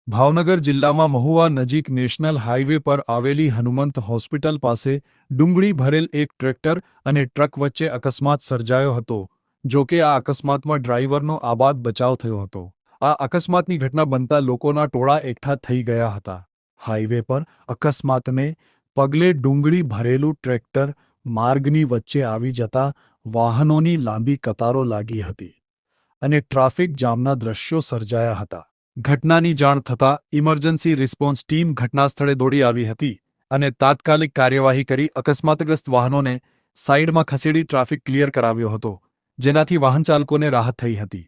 ભાવનગર જિલ્લામાં મહુવા નજીક national highway પર આવેલી હનુમંત હોસ્પિટલ પાસે ડુંગળી ભરેલ એક ટ્રેક્ટર અને ટ્રક વચ્ચે અકસ્માત સર્જાયો હતો. જો કે આ અકસ્માતમાં ડ્રાઈવરનો આબાદ બચાવ થયો હતો. આ અકસ્માતની ઘટના બનતા લોકોના ટોળા એકઠા થઈ ગયા હતા. હાઈવે પર અકસ્માતને પગલે ડુંગળી ભરેલું ટ્રેક્ટર માર્ગની વચ્ચે આવી જતા વાહનોની લાંબી કતારો લાગી હતી અને ટ્રાફિક જામના દ્રશ્યો સર્જાયા હતા. ઘટનાની જાણ થતાં ઇમરજન્સી રિસ્પોન્સ ટીમ ઘટનાસ્થળે દોડી આવી હતી અને તાત્કાલિક કાર્યવાહી કરી અકસ્માતગ્રસ્ત વાહનોને સાઇડમાં ખસેડી ટ્રાફિક ક્લિયર કરાવ્યો હતો, જેનાથી વાહનચાલકોને રાહત થઈ હતી.